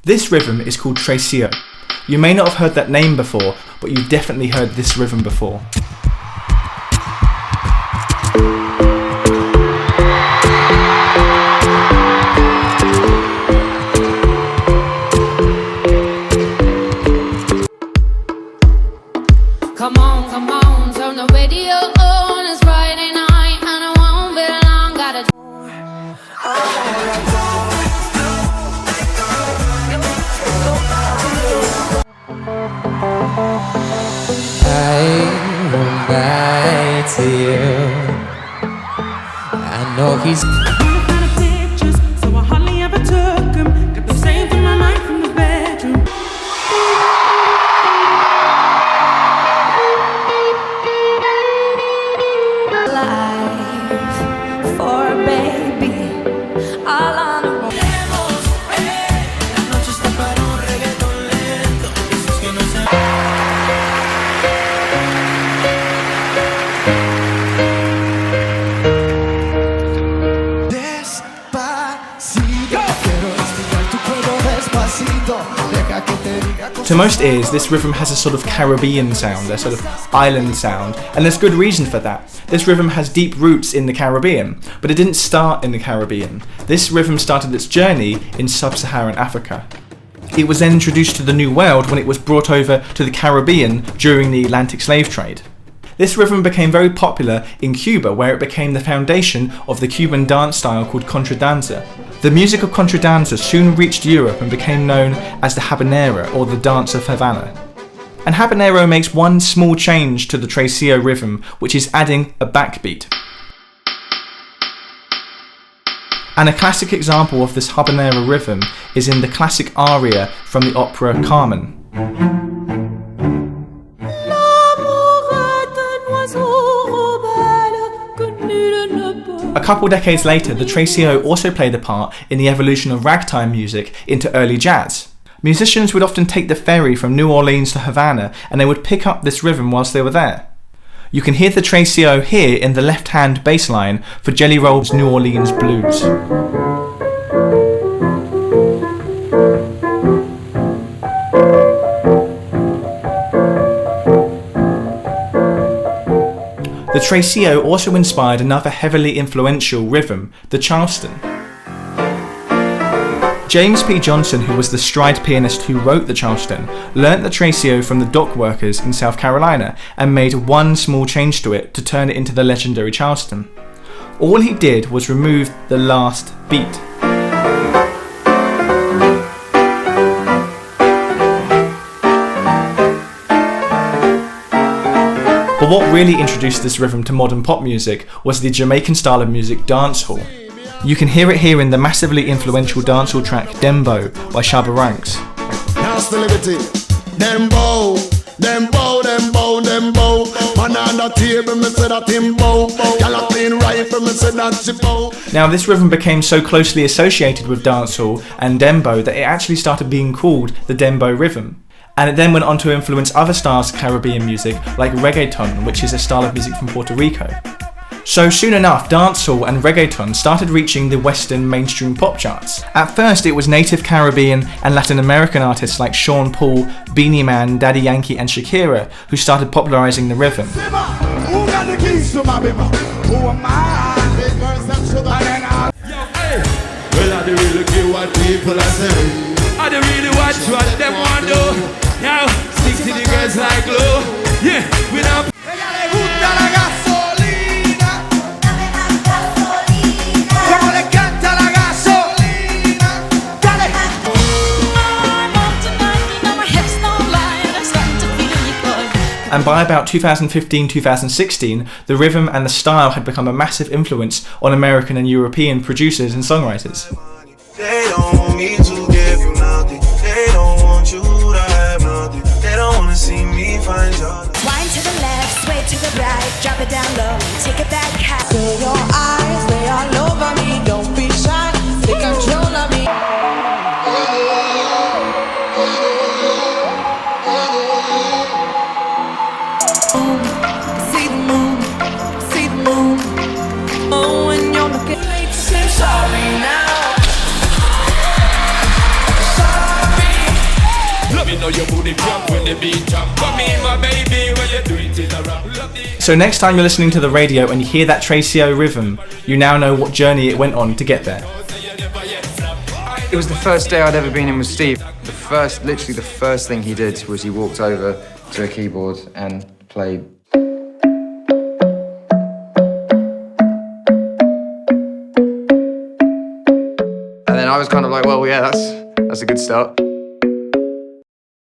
This rhythm is called Tresillo. You may not have heard that name before, but you've definitely heard this rhythm before. Come on, turn the radio on. It's Friday night and I won't be long. Gotta I won't lie to you. I know he's kind of pictures, so I hardly ever took them. Got the same from my night from the bedroom. life for a baby. All on the road. To most ears, this rhythm has a sort of Caribbean sound, a sort of island sound, and there's good reason for that. This rhythm has deep roots in the Caribbean, but it didn't start in the Caribbean. This rhythm started its journey in sub-Saharan Africa. It was then introduced to the New World when it was brought over to the Caribbean during the Atlantic slave trade. This rhythm became very popular in Cuba, where it became the foundation of the Cuban dance style called contradanza. The music of contradanza soon reached Europe and became known as the habanera, or the dance of Havana. And habanero makes one small change to the tresillo rhythm, which is adding a backbeat. And a classic example of this habanera rhythm is in the classic aria from the opera Carmen. A couple decades later, the tresillo also played a part in the evolution of ragtime music into early jazz. Musicians would often take the ferry from New Orleans to Havana and they would pick up this rhythm whilst they were there. You can hear the tresillo here in the left-hand bass line for Jelly Roll's New Orleans Blues. The tresillo also inspired another heavily influential rhythm, the Charleston. James P. Johnson, who was the stride pianist who wrote the Charleston, learnt the tresillo from the dock workers in South Carolina and made one small change to it to turn it into the legendary Charleston. All he did was remove the last beat. But what really introduced this rhythm to modern pop music was the Jamaican style of music dancehall. You can hear it here in the massively influential dancehall track Dem Bow by Shabba Ranks. Dem Bow, Dem Bow, Dem Bow, Dem Bow. Man on the table, me say that him bow. Gyal a clean rifle, me say that she bow. Now this rhythm became so closely associated with dancehall and dembow that it actually started being called the Dembow rhythm. And it then went on to influence other styles of Caribbean music like reggaeton, which is a style of music from Puerto Rico. So soon enough, dancehall and reggaeton started reaching the Western mainstream pop charts. At first it was native Caribbean and Latin American artists like Shawn, Beanie Man, Daddy Yankee and Shakira who started popularizing the rhythm. I don't really watch what them want do. Now, stick to the girls like glue. Yeah, we don't. And by about 2015-2016, the rhythm and the style had become a massive influence on American and European producers and songwriters. They don't want me to give you nothing. They don't want you to have nothing. They don't want to see me find your love. Wind to the left, sway to the right, drop it down low, take it back high. Feel your eyes, they all over me. Don't be shy, take control of me. See the moon, see the moon. Oh, when you're looking late, say sorry now. Sorry. So next time you're listening to the radio and you hear that Tresillo rhythm, you now know what journey it went on to get there. It was the first day I'd ever been in with Steve. Literally the first thing he did was he walked over to a keyboard and played. And then I was kind of like, well, yeah, that's a good start.